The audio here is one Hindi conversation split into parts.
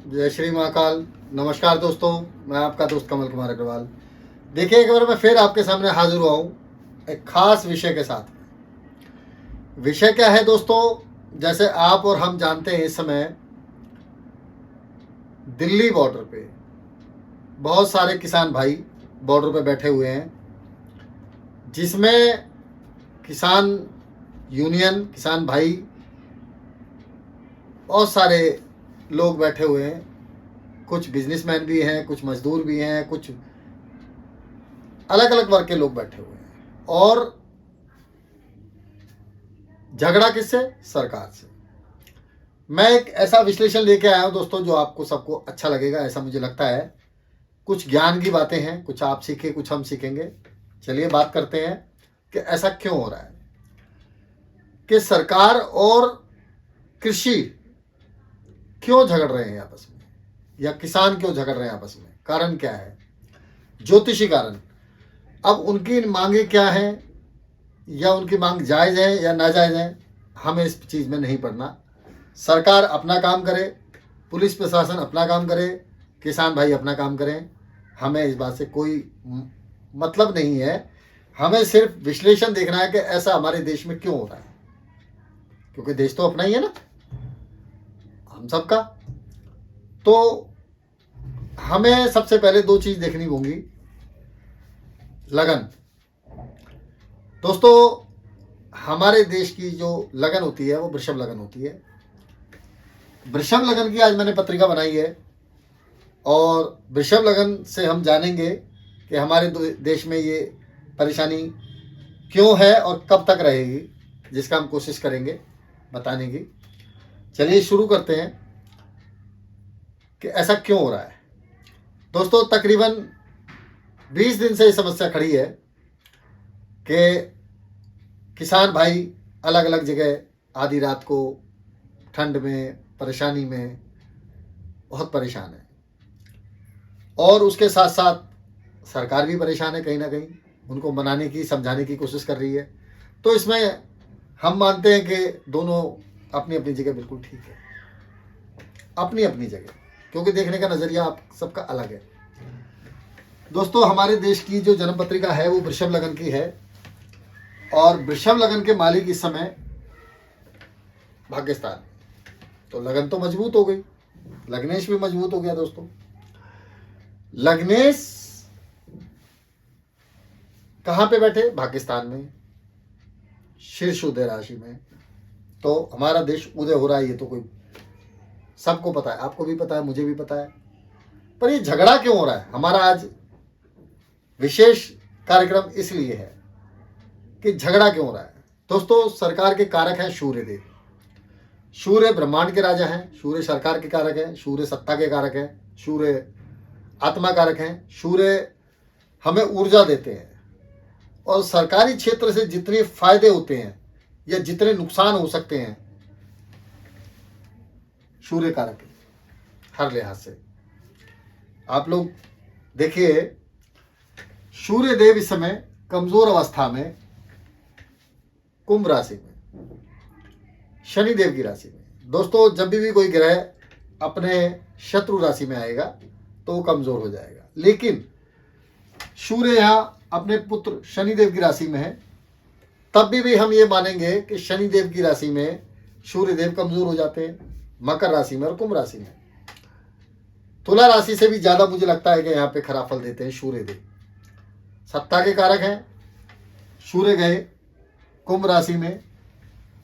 जय श्री महाकाल। नमस्कार दोस्तों, मैं आपका दोस्त कमल कुमार अग्रवाल। देखिए, एक बार मैं फिर आपके सामने हाजिर हुआ हूँ एक खास विषय के साथ। विषय क्या है दोस्तों? जैसे आप और हम जानते हैं, इस समय दिल्ली बॉर्डर पे बहुत सारे किसान भाई बॉर्डर पे बैठे हुए हैं, जिसमें किसान यूनियन, किसान भाई, बहुत सारे लोग बैठे हुए हैं। कुछ बिजनेसमैन भी हैं, कुछ मजदूर भी हैं, कुछ अलग अलग वर्ग के लोग बैठे हुए हैं। और झगड़ा किससे? सरकार से। मैं एक ऐसा विश्लेषण लेके आया हूं दोस्तों, जो आपको सबको अच्छा लगेगा, ऐसा मुझे लगता है। कुछ ज्ञान की बातें हैं, कुछ आप सीखे, कुछ हम सीखेंगे। चलिए बात करते हैं कि ऐसा क्यों हो रहा है कि सरकार और कृषि क्यों झगड़ रहे हैं आपस में, या किसान क्यों झगड़ रहे हैं आपस में। कारण क्या है? ज्योतिषी कारण। अब उनकी मांगे क्या है, या उनकी मांग जायज़ है या नाजायज़ है, हमें इस चीज़ में नहीं पड़ना। सरकार अपना काम करे, पुलिस प्रशासन अपना काम करे, किसान भाई अपना काम करें। हमें इस बात से कोई मतलब नहीं है। हमें सिर्फ विश्लेषण देखना है कि ऐसा हमारे देश में क्यों हो रहा है, क्योंकि देश तो अपना ही है ना, हम सबका। तो हमें सबसे पहले दो चीज़ देखनी होंगी। लगन। दोस्तों, हमारे देश की जो लगन होती है वो वृषभ लगन होती है। वृषभ लगन की आज मैंने पत्रिका बनाई है, और वृषभ लगन से हम जानेंगे कि हमारे देश में ये परेशानी क्यों है और कब तक रहेगी, जिसका हम कोशिश करेंगे बताने की। चलिए शुरू करते हैं कि ऐसा क्यों हो रहा है। दोस्तों, तकरीबन 20 दिन से ये समस्या खड़ी है कि किसान भाई अलग अलग जगह आधी रात को ठंड में, परेशानी में बहुत परेशान है, और उसके साथ साथ सरकार भी परेशान है। कहीं ना कहीं उनको मनाने की, समझाने की कोशिश कर रही है। तो इसमें हम मानते हैं कि दोनों अपनी अपनी जगह बिल्कुल ठीक है, अपनी अपनी जगह, क्योंकि देखने का नज़रिया आप सबका अलग है। दोस्तों, हमारे देश की जो जन्म पत्रिका है वो वृषभ लगन की है, और वृषभ लगन के मालिक इस समय भाग्यस्थान। तो लगन तो मजबूत हो गई, लग्नेश भी मजबूत हो गया। दोस्तों, लग्नेश कहाँ पे बैठे? भाग्यस्थान में, शीर्ष उदय राशि में। तो हमारा देश उदय हो रहा है, ये तो कोई सबको पता है, आपको भी पता है, मुझे भी पता है। पर ये झगड़ा क्यों हो रहा है? हमारा आज विशेष कार्यक्रम इसलिए है कि झगड़ा क्यों हो रहा है। दोस्तों, सरकार के कारक हैं सूर्य देव। सूर्य ब्रह्मांड के राजा हैं, सूर्य सरकार के कारक हैं, सूर्य सत्ता के कारक हैं, सूर्य आत्मा कारक हैं। सूर्य हमें ऊर्जा देते हैं, और सरकारी क्षेत्र से जितने फायदे होते हैं या जितने नुकसान हो सकते हैं, सूर्य कारक है हर लिहाज से। आप लोग देखिए, सूर्य देव इस समय कमजोर अवस्था में कुंभ राशि में, शनि देव की राशि में। दोस्तों, जब भी कोई ग्रह अपने शत्रु राशि में आएगा तो वो कमजोर हो जाएगा, लेकिन सूर्य यहाँ अपने पुत्र शनिदेव की राशि में है, तब भी हम ये मानेंगे कि शनिदेव की राशि में सूर्यदेव कमजोर हो जाते हैं, मकर राशि में और कुंभ राशि में। तुला राशि से भी ज्यादा मुझे लगता है कि यहाँ पे खराब फल देते हैं सूर्यदेव। सत्ता के कारक हैं, सूर्य गए कुंभ राशि में,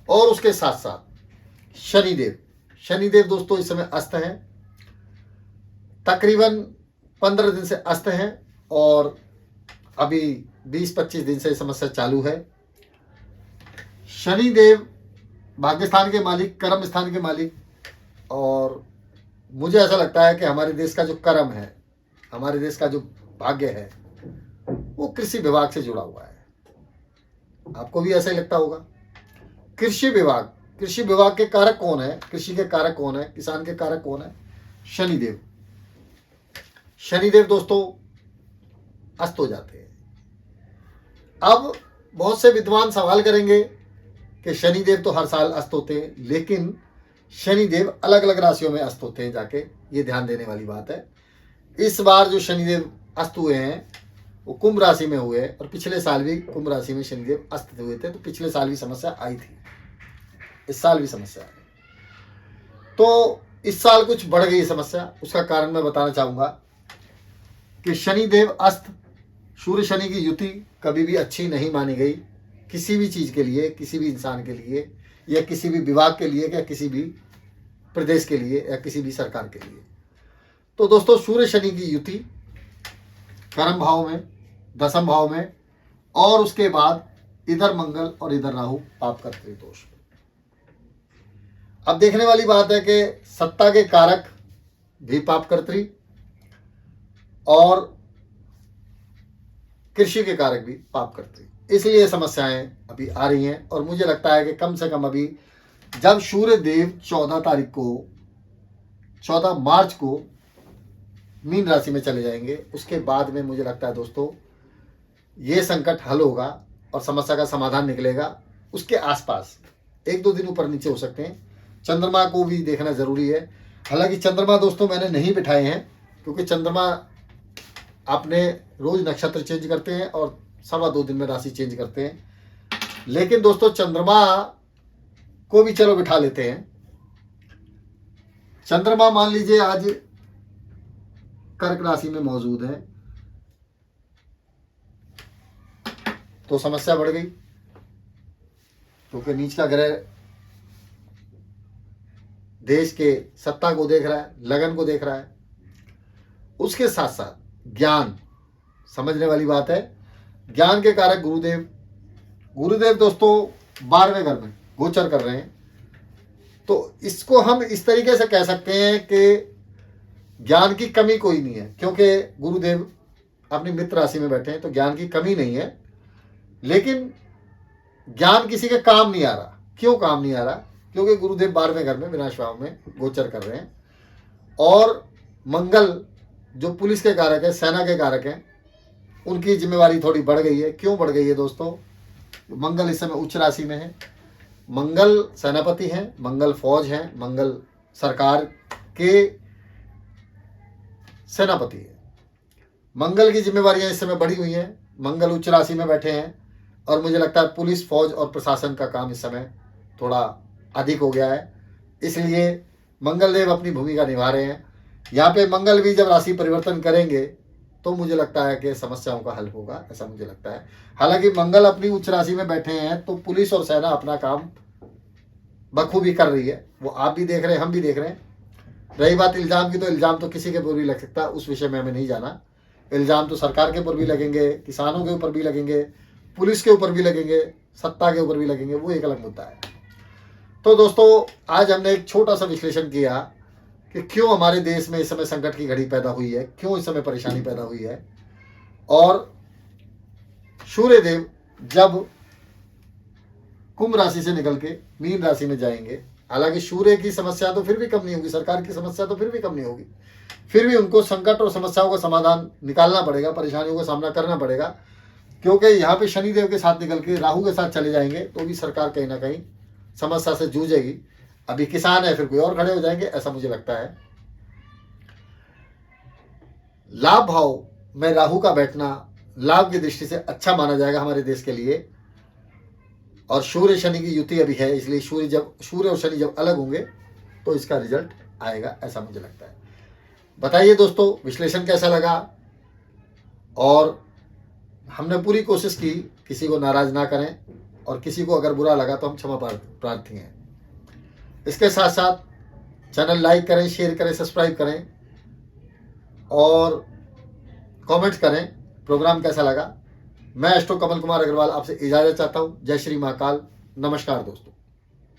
और उसके साथ साथ शनिदेव। शनिदेव दोस्तों इस समय अस्त हैं, तकरीबन 15 दिन से अस्त हैं, और अभी 20-25 दिन से समस्या चालू है। शनिदेव भाग्यस्थान के मालिक, कर्म स्थान के मालिक, और मुझे ऐसा लगता है कि हमारे देश का जो कर्म है, हमारे देश का जो भाग्य है, वो कृषि विभाग से जुड़ा हुआ है। आपको भी ऐसा ही लगता होगा। कृषि विभाग, कृषि विभाग के कारक कौन है? कृषि के कारक कौन है? किसान के कारक कौन है? शनिदेव। शनिदेव दोस्तों अस्त हो जाते हैं। अब बहुत से विद्वान सवाल करेंगे कि शनिदेव तो हर साल अस्त होते हैं, लेकिन शनिदेव अलग अलग राशियों में अस्त होते हैं जाके, ये ध्यान देने वाली बात है। इस बार जो शनिदेव अस्त हुए हैं वो कुंभ राशि में हुए और पिछले साल भी कुंभ राशि में शनिदेव अस्त हुए थे, तो पिछले साल भी समस्या आई थी, इस साल भी समस्या आई। तो इस साल कुछ बढ़ गई समस्या, उसका कारण मैं बताना चाहूंगा कि शनिदेव अस्त, सूर्य शनि की युति कभी भी अच्छी नहीं मानी गई किसी भी चीज के लिए, किसी भी इंसान के लिए, या किसी भी विभाग के लिए, या किसी भी प्रदेश के लिए, या किसी भी सरकार के लिए। तो दोस्तों, सूर्य शनि की युति कर्म भाव में, दसम भाव में, और उसके बाद इधर मंगल और इधर राहु पाप कर्तृ दोष। अब देखने वाली बात है कि सत्ता के कारक भी पाप कर्तृ और कृषि के कारक भी पाप कर्तृ, इसलिए समस्याएं अभी आ रही हैं। और मुझे लगता है कि कम से कम अभी जब सूर्य देव 14 मार्च को मीन राशि में चले जाएंगे, उसके बाद में मुझे लगता है दोस्तों ये संकट हल होगा और समस्या का समाधान निकलेगा। उसके आसपास 1-2 दिन ऊपर नीचे हो सकते हैं। चंद्रमा को भी देखना जरूरी है। हालांकि चंद्रमा दोस्तों मैंने नहीं बिठाए हैं, क्योंकि चंद्रमा अपने रोज नक्षत्र चेंज करते हैं और 2.25 दिन में राशि चेंज करते हैं। लेकिन दोस्तों चंद्रमा को भी चलो बिठा लेते हैं। चंद्रमा मान लीजिए आज कर्क राशि में मौजूद है, तो समस्या बढ़ गई, क्योंकि नीच का ग्रह देश के सत्ता को देख रहा है, लगन को देख रहा है। उसके साथ साथ ज्ञान, समझने वाली बात है, ज्ञान के कारक गुरुदेव दोस्तों 12वें घर में गोचर कर रहे हैं। तो इसको हम इस तरीके से कह सकते हैं कि ज्ञान की कमी कोई नहीं है, क्योंकि गुरुदेव अपनी मित्र राशि में बैठे हैं, तो ज्ञान की कमी नहीं है। लेकिन ज्ञान किसी के काम नहीं आ रहा। क्यों काम नहीं आ रहा? क्योंकि गुरुदेव 12वें घर में विनाश भाव में गोचर कर रहे हैं। और मंगल जो पुलिस के कारक है, सेना के कारक हैं, उनकी जिम्मेवारी थोड़ी बढ़ गई है। क्यों बढ़ गई है दोस्तों? मंगल इस समय उच्च राशि में है। मंगल सेनापति हैं, मंगल फौज हैं, मंगल सरकार के सेनापति है। मंगल की जिम्मेवारियां इस समय बढ़ी हुई हैं। मंगल उच्च राशि में बैठे हैं और मुझे लगता है पुलिस, फौज और प्रशासन का काम इस समय थोड़ा अधिक हो गया है। इसलिए मंगल देव अपनी भूमिका निभा रहे हैं। यहाँ पे मंगल भी जब राशि परिवर्तन करेंगे तो मुझे लगता है कि समस्याओं का हल होगा, ऐसा मुझे लगता है। हालांकि मंगल अपनी उच्च राशि में बैठे हैं तो पुलिस और सेना अपना काम बखूबी कर रही है। वो आप भी देख रहे हैं, हम भी देख रहे हैं। रही बात इल्जाम की, तो इल्जाम तो किसी के ऊपर भी लग सकता है, उस विषय में हमें नहीं जाना। इल्जाम तो सरकार के ऊपर भी लगेंगे, किसानों के ऊपर भी लगेंगे, पुलिस के ऊपर भी लगेंगे, सत्ता के ऊपर भी लगेंगे, वो एक अलग मुद्दा है। तो दोस्तों आज हमने एक छोटा सा विश्लेषण किया कि क्यों हमारे देश में इस समय संकट की घड़ी पैदा हुई है, क्यों इस समय परेशानी पैदा हुई है। और सूर्यदेव जब कुंभ राशि से निकल के मीन राशि में जाएंगे, हालांकि सूर्य की समस्या तो फिर भी कम नहीं होगी, सरकार की समस्या तो फिर भी कम नहीं होगी, फिर भी उनको संकट और समस्याओं का समाधान निकालना पड़ेगा, परेशानियों का सामना करना पड़ेगा। क्योंकि यहाँ पे शनिदेव के साथ निकल के राहु के साथ चले जाएंगे तो भी सरकार कहीं ना कहीं समस्या से जूझेगी। अभी किसान है, फिर कोई और खड़े हो जाएंगे, ऐसा मुझे लगता है। लाभ भाव में राहु का बैठना लाभ की दृष्टि से अच्छा माना जाएगा हमारे देश के लिए। और सूर्य शनि की युति अभी है, इसलिए सूर्य और शनि जब अलग होंगे तो इसका रिजल्ट आएगा, ऐसा मुझे लगता है। बताइए दोस्तों विश्लेषण कैसा लगा। और हमने पूरी कोशिश की किसी को नाराज ना करें, और किसी को अगर बुरा लगा तो हम क्षमा प्रार्थी हैं। इसके साथ साथ चैनल लाइक करें, शेयर करें, सब्सक्राइब करें और कमेंट करें प्रोग्राम कैसा लगा। मैं एस्ट्रो कमल कुमार अग्रवाल आपसे इजाजत चाहता हूं। जय श्री महाकाल। नमस्कार दोस्तों।